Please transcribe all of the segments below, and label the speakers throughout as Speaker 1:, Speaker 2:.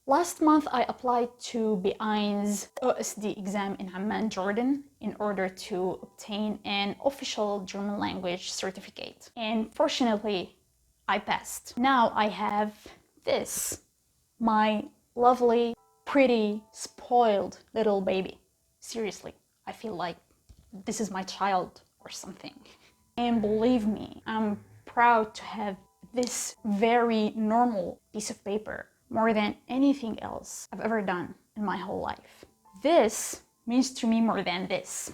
Speaker 1: Last month, I applied to BI's OSD exam in Amman, Jordan, in order to obtain an official German language certificate. And fortunately, I passed. Now I have this, my lovely, pretty, spoiled little baby. Seriously, I feel like this is my child or something. And believe me, I'm proud to have this very normal piece of paper more than anything else I've ever done in my whole life. This means to me more than this.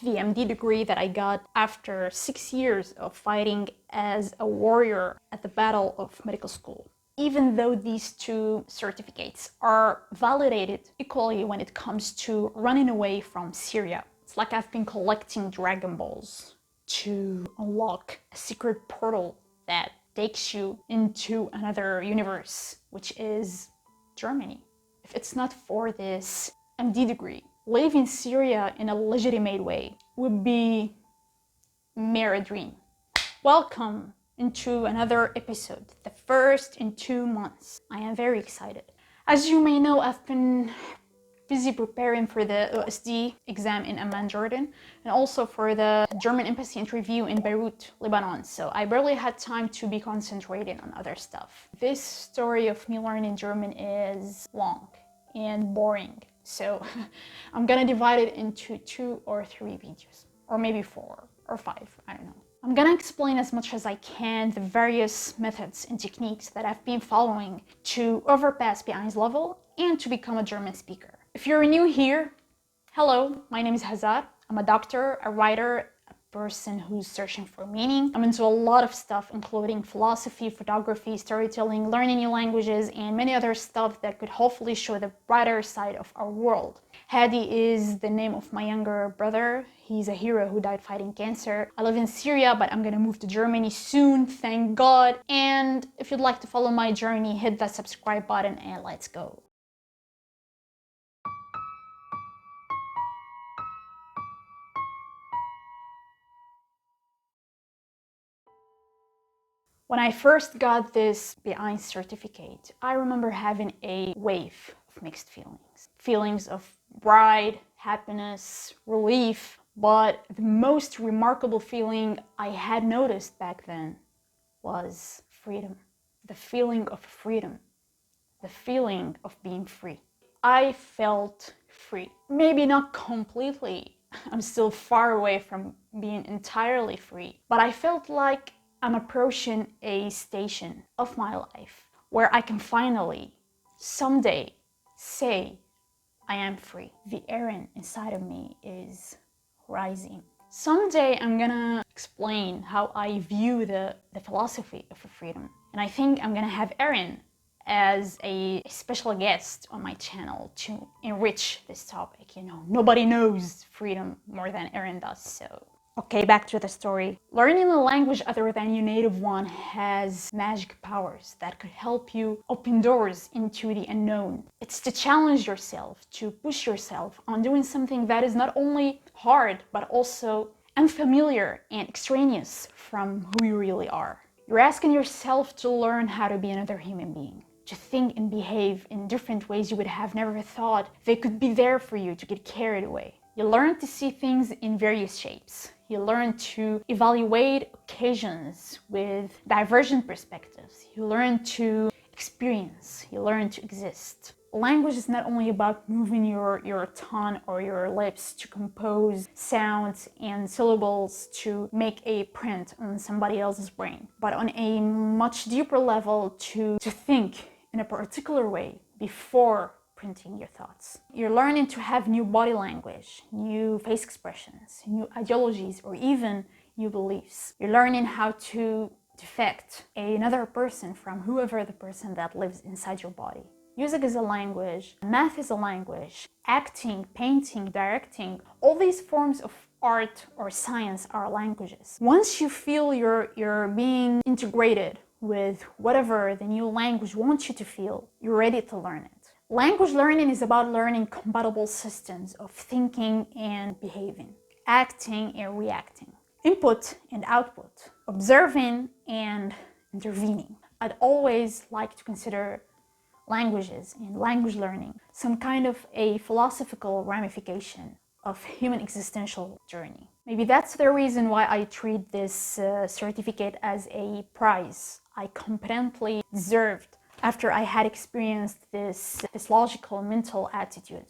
Speaker 1: The MD degree that I got after 6 years of fighting as a warrior at the battle of medical school. Even though these two certificates are validated equally when it comes to running away from Syria. It's like I've been collecting Dragon Balls to unlock a secret portal that takes you into another universe, which is Germany. If it's not for this MD degree, leaving Syria in a legitimate way would be mere dream. Welcome into another episode, the first in 2 months. I am very excited. As you may know, I've been busy preparing for the OSD exam in Amman, Jordan, and also for the German embassy interview in Beirut, Lebanon. So I barely had time to be concentrating on other stuff. This story of me learning German is long and boring. So I'm gonna divide it into 2 or 3 videos, or maybe 4 or 5, I don't know. I'm gonna explain as much as I can the various methods and techniques that I've been following to overpass B1's level and to become a German speaker. If you're new here, hello, my name is Hazar. I'm a doctor, a writer, a person who's searching for meaning. I'm into a lot of stuff, including philosophy, photography, storytelling, learning new languages, and many other stuff that could hopefully show the brighter side of our world. Hadi is the name of my younger brother. He's a hero who died fighting cancer. I live in Syria, but I'm gonna move to Germany soon, thank God. And if you'd like to follow my journey, hit that subscribe button and let's go. When I first got this B1 certificate, I remember having a wave of mixed feelings. Feelings of pride, happiness, relief, but the most remarkable feeling I had noticed back then was freedom. The feeling of freedom. The feeling of being free. I felt free. Maybe not completely. I'm still far away from being entirely free, but I felt like I'm approaching a station of my life where I can finally, someday, say I am free. The Aaron inside of me is rising. Someday I'm gonna explain how I view the philosophy of freedom. And I think I'm gonna have Aaron as a special guest on my channel to enrich this topic. You know, nobody knows freedom more than Aaron does, so. Okay, back to the story. Learning a language other than your native one has magic powers that could help you open doors into the unknown. It's to challenge yourself, to push yourself on doing something that is not only hard, but also unfamiliar and extraneous from who you really are. You're asking yourself to learn how to be another human being, to think and behave in different ways you would have never thought they could be there for you to get carried away. You learn to see things in various shapes. You learn to evaluate occasions with divergent perspectives. You learn to experience. You learn to exist. Language is not only about moving your tongue or your lips to compose sounds and syllables to make a print on somebody else's brain, but on a much deeper level to think in a particular way before printing your thoughts. You're learning to have new body language, new face expressions, new ideologies, or even new beliefs. You're learning how to defect another person from whoever the person that lives inside your body. Music is a language, math is a language, acting, painting, directing, all these forms of art or science are languages. Once you feel you're being integrated with whatever the new language wants you to feel, you're ready to learn it. Language learning is about learning compatible systems of thinking and behaving, acting and reacting, input and output, observing and intervening. I'd always like to consider languages and language learning, some kind of a philosophical ramification of human existential journey. Maybe that's the reason why I treat this certificate as a prize I competently deserved after I had experienced this logical mental attitude.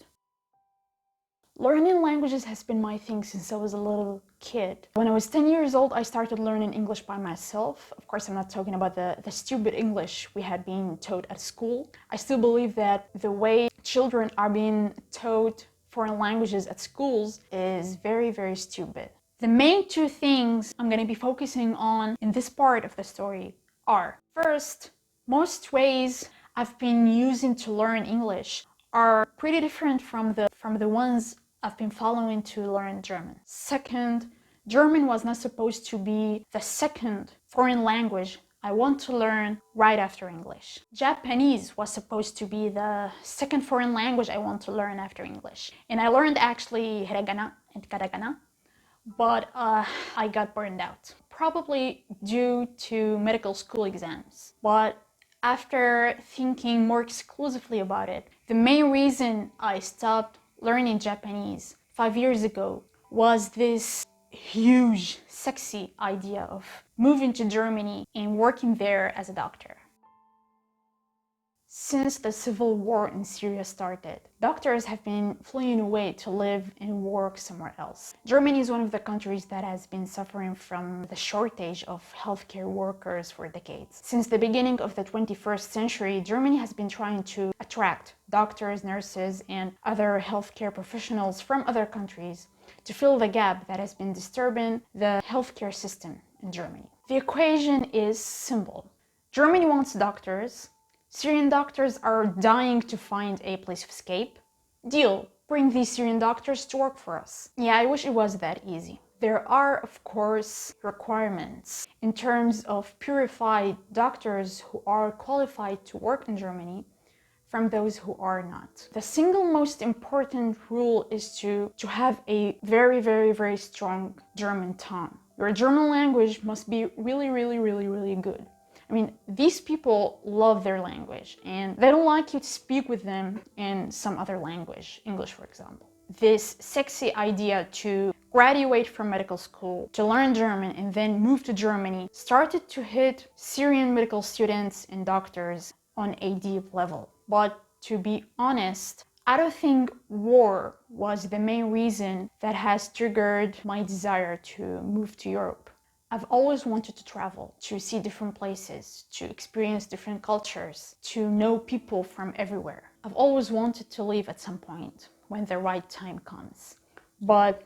Speaker 1: Learning languages has been my thing since I was a little kid. When I was 10 years old, I started learning English by myself. Of course, I'm not talking about the stupid English we had been taught at school. I still believe that the way children are being taught foreign languages at schools is very, very stupid. The main two things I'm going to be focusing on in this part of the story are, first, most ways I've been using to learn English are pretty different from the ones I've been following to learn German. Second, German was not supposed to be the second foreign language I want to learn right after English. Japanese was supposed to be the second foreign language I want to learn after English. And I learned actually hiragana and katakana, but I got burned out. Probably due to medical school exams. But after thinking more exclusively about it, the main reason I stopped learning Japanese 5 years ago was this huge, sexy idea of moving to Germany and working there as a doctor. Since the civil war in Syria started, doctors have been fleeing away to live and work somewhere else. Germany is one of the countries that has been suffering from the shortage of healthcare workers for decades. Since the beginning of the 21st century, Germany has been trying to attract doctors, nurses, and other healthcare professionals from other countries to fill the gap that has been disturbing the healthcare system in Germany. The equation is simple. Germany wants doctors. Syrian doctors are dying to find a place of escape. Deal. Bring these Syrian doctors to work for us. Yeah, I wish it was that easy. There are, of course, requirements in terms of purified doctors who are qualified to work in Germany from those who are not. The single most important rule is to have a very, very, very strong German tongue. Your German language must be really, really, really, really good. I mean, these people love their language and they don't like you to speak with them in some other language, English for example. This sexy idea to graduate from medical school, to learn German and then move to Germany started to hit Syrian medical students and doctors on a deep level. But to be honest, I don't think war was the main reason that has triggered my desire to move to Europe. I've always wanted to travel, to see different places, to experience different cultures, to know people from everywhere. I've always wanted to leave at some point when the right time comes. But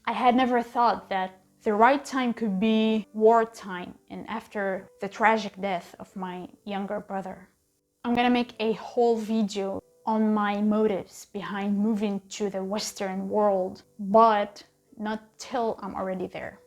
Speaker 1: I had never thought that the right time could be wartime and after the tragic death of my younger brother. I'm gonna make a whole video on my motives behind moving to the Western world, but not till I'm already there.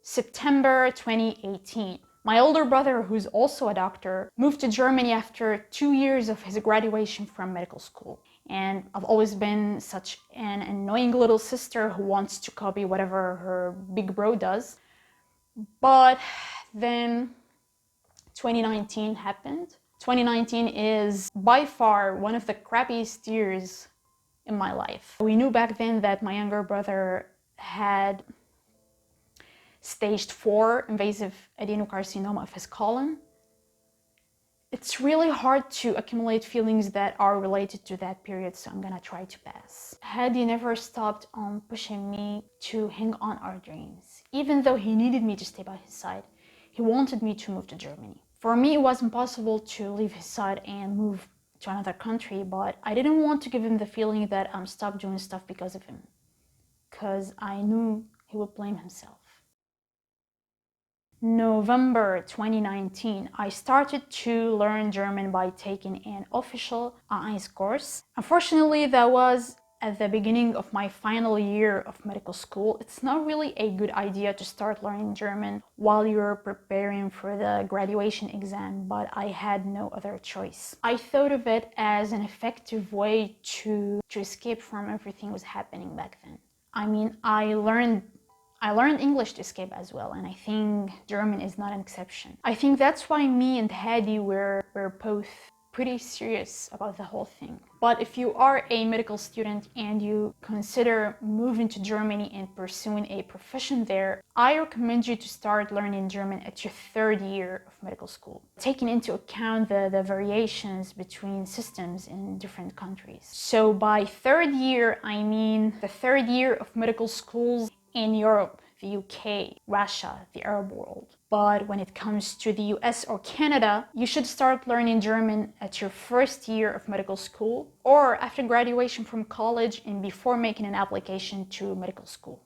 Speaker 1: September 2018. My older brother, who's also a doctor, moved to Germany after 2 years of his graduation from medical school. And I've always been such an annoying little sister who wants to copy whatever her big bro does. But then 2019 happened. 2019 is by far one of the crappiest years in my life. We knew back then that my younger brother had stage 4 invasive adenocarcinoma of his colon. It's really hard to accumulate feelings that are related to that period, so I'm gonna try to pass. Hadi never stopped on pushing me to hang on our dreams. Even though he needed me to stay by his side, he wanted me to move to Germany. For me, it was impossible to leave his side and move to another country, but I didn't want to give him the feeling that I'm stopped doing stuff because of him, because I knew he would blame himself. November 2019, I started to learn German by taking an official A1 course. Unfortunately, that was at the beginning of my final year of medical school. It's not really a good idea to start learning German while you're preparing for the graduation exam, but I had no other choice. I thought of it as an effective way to escape from everything that was happening back then. I mean, I learned I learned English to escape as well, and I think German is not an exception. I think that's why me and Hadi were both pretty serious about the whole thing. But if you are a medical student and you consider moving to Germany and pursuing a profession there, I recommend you to start learning German at your third year of medical school, taking into account the variations between systems in different countries. So by third year, I mean the third year of medical schools in Europe, the UK, Russia, the Arab world. But when it comes to the US or Canada, you should start learning German at your first year of medical school or after graduation from college and before making an application to medical school.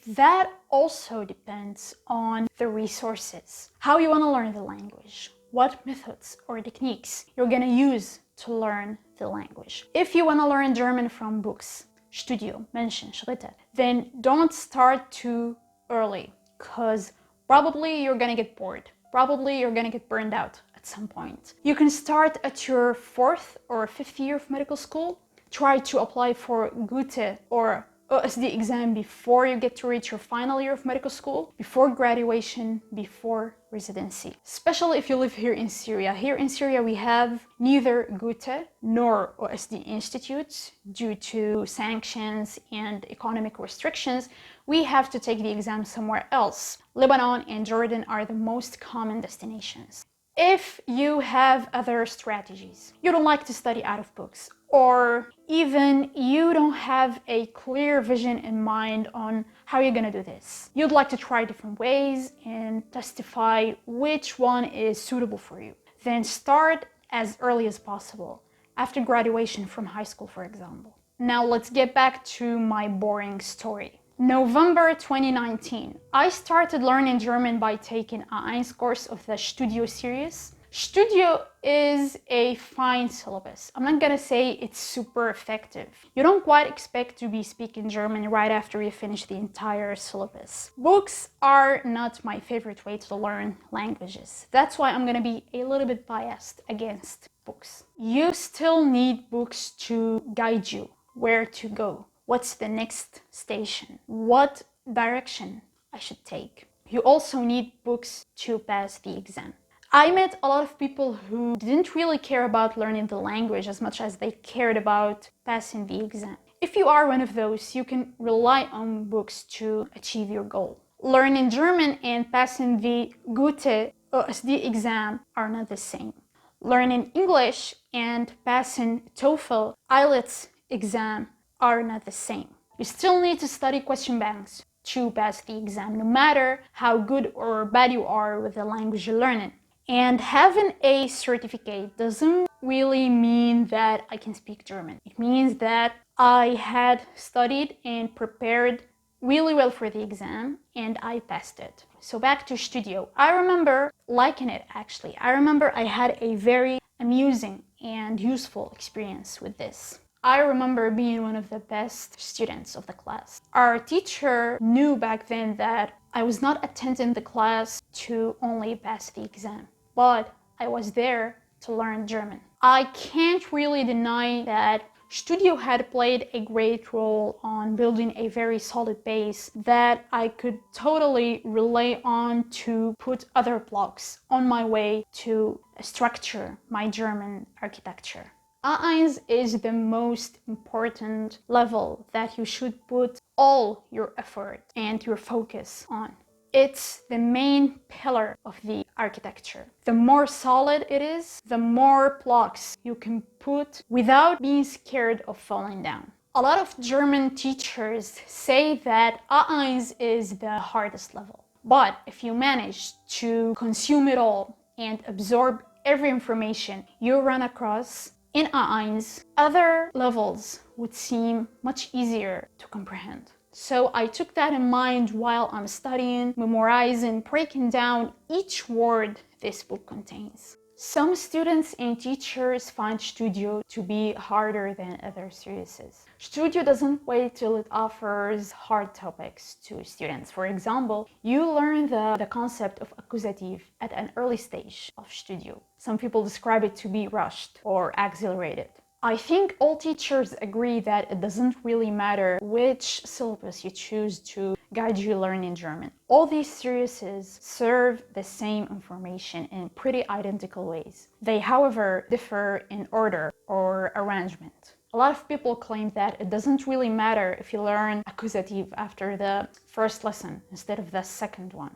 Speaker 1: That also depends on the resources, how you want to learn the language, what methods or techniques you're going to use to learn the language. If you want to learn German from books, Studio, Menschen, Schritte, then don't start too early, because probably you're gonna get bored. Probably you're gonna get burned out at some point. You can start at your fourth or fifth year of medical school. Try to apply for Goethe or OSD exam before you get to reach your final year of medical school, before graduation, before residency. Especially if you live here in Syria. Here in Syria we have neither Goethe nor OSD institutes due to sanctions and economic restrictions. We have to take the exam somewhere else. Lebanon and Jordan are the most common destinations. If you have other strategies, you don't like to study out of books, or even you don't have a clear vision in mind on how you're gonna do this, you'd like to try different ways and testify which one is suitable for you, then start as early as possible, after graduation from high school, for example. Now let's get back to my boring story. November 2019, I started learning German by taking A1 course of the Studio series. Studio is a fine syllabus. I'm not gonna say it's super effective. You don't quite expect to be speaking German right after you finish the entire syllabus. Books are not my favorite way to learn languages. That's why I'm gonna be a little bit biased against books. You still need books to guide you where to go. What's the next station? What direction I should take? You also need books to pass the exam. I met a lot of people who didn't really care about learning the language as much as they cared about passing the exam. If you are one of those, you can rely on books to achieve your goal. Learning German and passing the Goethe OSD exam are not the same. Learning English and passing TOEFL IELTS exam are not the same. You still need to study question banks to pass the exam, no matter how good or bad you are with the language you're learning. And having a certificate doesn't really mean that I can speak German. It means that I had studied and prepared really well for the exam and I passed it. So back to Studio. I remember liking it actually. I remember I had a very amusing and useful experience with this. I remember being one of the best students of the class. Our teacher knew back then that I was not attending the class to only pass the exam, but I was there to learn German. I can't really deny that Studio had played a great role on building a very solid base that I could totally rely on to put other blocks on my way to structure my German architecture. A1 is the most important level that you should put all your effort and your focus on. It's the main pillar of the architecture. The more solid it is, the more blocks you can put without being scared of falling down. A lot of German teachers say that A1 is the hardest level. But if you manage to consume it all and absorb every information you run across in A1, other levels would seem much easier to comprehend. So I took that in mind while I'm studying, memorizing, breaking down each word this book contains. Some students and teachers find Studio to be harder than other series. Studio doesn't wait till it offers hard topics to students. For example, you learn the concept of accusative at an early stage of Studio. Some people describe it to be rushed or accelerated. I think all teachers agree that it doesn't really matter which syllabus you choose to guide you learning German. All these series serve the same information in pretty identical ways. They, however, differ in order or arrangement. A lot of people claim that it doesn't really matter if you learn accusative after the first lesson instead of the second one.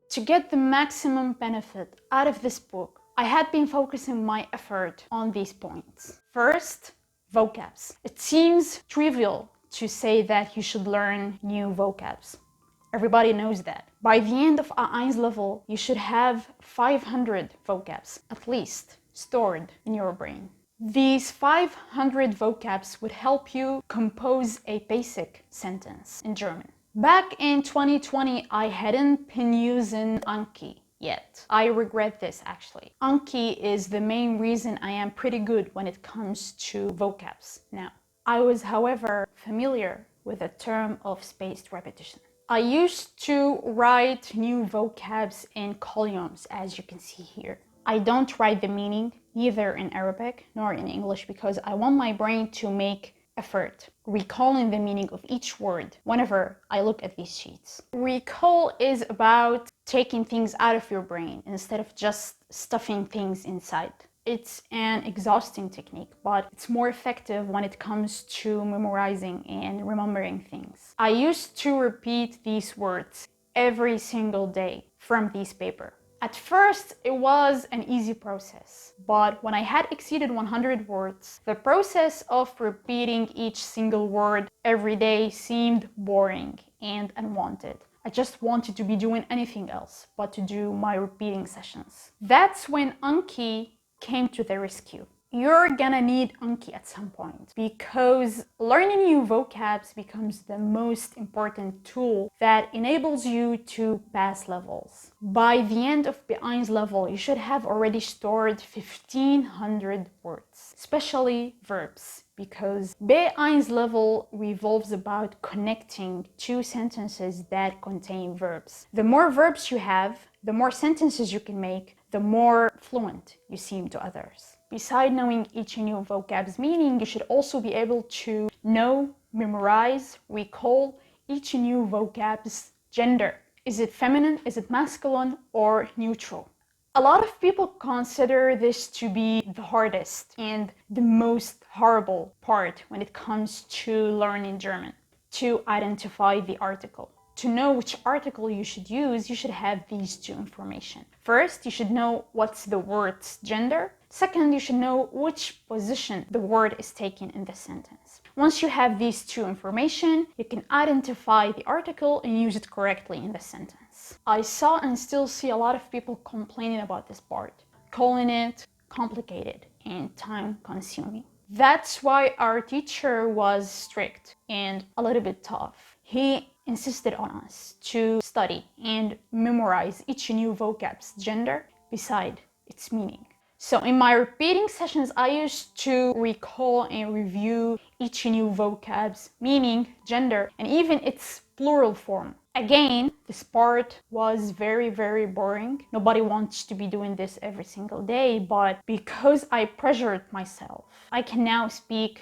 Speaker 1: To get the maximum benefit out of this book, I had been focusing my effort on these points. First, vocabs. It seems trivial to say that you should learn new vocabs. Everybody knows that. By the end of A1 level, you should have 500 vocabs, at least, stored in your brain. These 500 vocabs would help you compose a basic sentence in German. Back in 2020, I hadn't been using Anki yet. I regret this actually. Anki is the main reason I am pretty good when it comes to vocabs now. I was, however, familiar with the term of spaced repetition. I used to write new vocabs in columns, as you can see here. I don't write the meaning, neither in Arabic nor in English, because I want my brain to make effort recalling the meaning of each word whenever I look at these sheets. Recall is about taking things out of your brain instead of just stuffing things inside. It's an exhausting technique, but it's more effective when it comes to memorizing and remembering things. I used to repeat these words every single day from this paper. At first, it was an easy process, but when I had exceeded 100 words, the process of repeating each single word every day seemed boring and unwanted. I just wanted to be doing anything else but to do my repeating sessions. That's when Anki came to the rescue. You're gonna need Anki at some point because learning new vocabs becomes the most important tool that enables you to pass levels. By the end of B1's level, you should have already stored 1500 words, especially verbs, because B1's level revolves about connecting two sentences that contain verbs. The more verbs you have, the more sentences you can make, the more fluent you seem to others. Besides knowing each new vocab's meaning, you should also be able to know, memorize, recall each new vocab's gender. Is it feminine, is it masculine, or neutral? A lot of people consider this to be the hardest and the most horrible part when it comes to learning German, to identify the article. To know which article you should use, you should have these two information. First, you should know what's the word's gender. Second, you should know which position the word is taken in the sentence. Once you have these two information, you can identify the article and use it correctly in the sentence. I saw and still see a lot of people complaining about this part, calling it complicated and time-consuming. That's why our teacher was strict and a little bit tough. He insisted on us to study and memorize each new vocab's gender beside its meaning. So in my repeating sessions, I used to recall and review each new vocab's meaning, gender, and even its plural form. Again, this part was very, very boring. Nobody wants to be doing this every single day, but because I pressured myself, I can now speak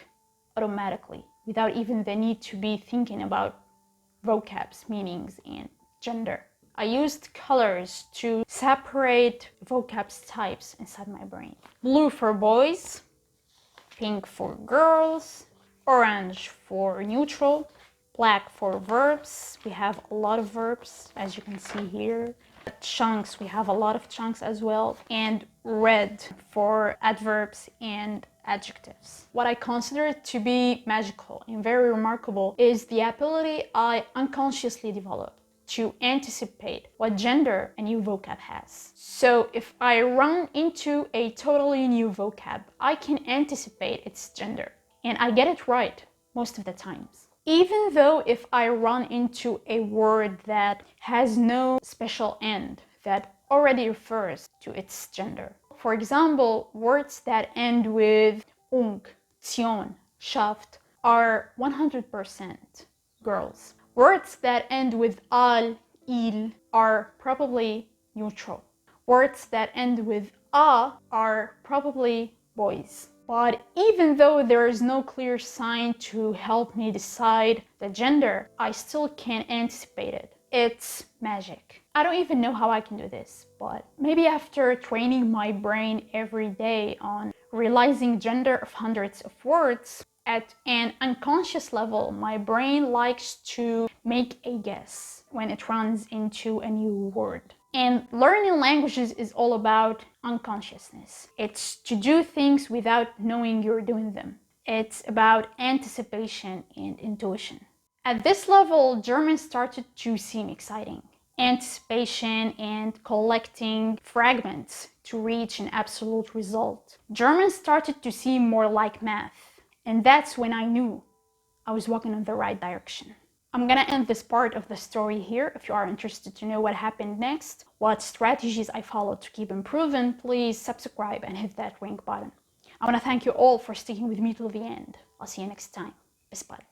Speaker 1: automatically without even the need to be thinking about vocabs, meanings, and gender. I used colors to separate vocabs types inside my brain. Blue for boys, pink for girls, orange for neutral, black for verbs. We have a lot of verbs, as you can see here. Chunks, we have a lot of chunks as well. And red for adverbs and adjectives. What I consider to be magical and very remarkable is the ability I unconsciously developed to anticipate what gender a new vocab has. So if I run into a totally new vocab, I can anticipate its gender. And I get it right most of the times. Even though if I run into a word that has no special end that already refers to its gender. For example, words that end with ung, tion, shaft are 100% girls. Words that end with al, il are probably neutral. Words that end with a are probably boys. But even though there is no clear sign to help me decide the gender, I still can't anticipate it. It's magic. I don't even know how I can do this, but maybe after training my brain every day on realizing gender of hundreds of words, at an unconscious level, my brain likes to make a guess when it runs into a new word. And learning languages is all about unconsciousness. It's to do things without knowing you're doing them. It's about anticipation and intuition. At this level, German started to seem exciting. Anticipation and collecting fragments to reach an absolute result. German started to seem more like math. And that's when I knew I was walking in the right direction. I'm gonna end this part of the story here. If you are interested to know what happened next, what strategies I followed to keep improving, please subscribe and hit that ring button. I wanna thank you all for sticking with me till the end. I'll see you next time. Bis bald.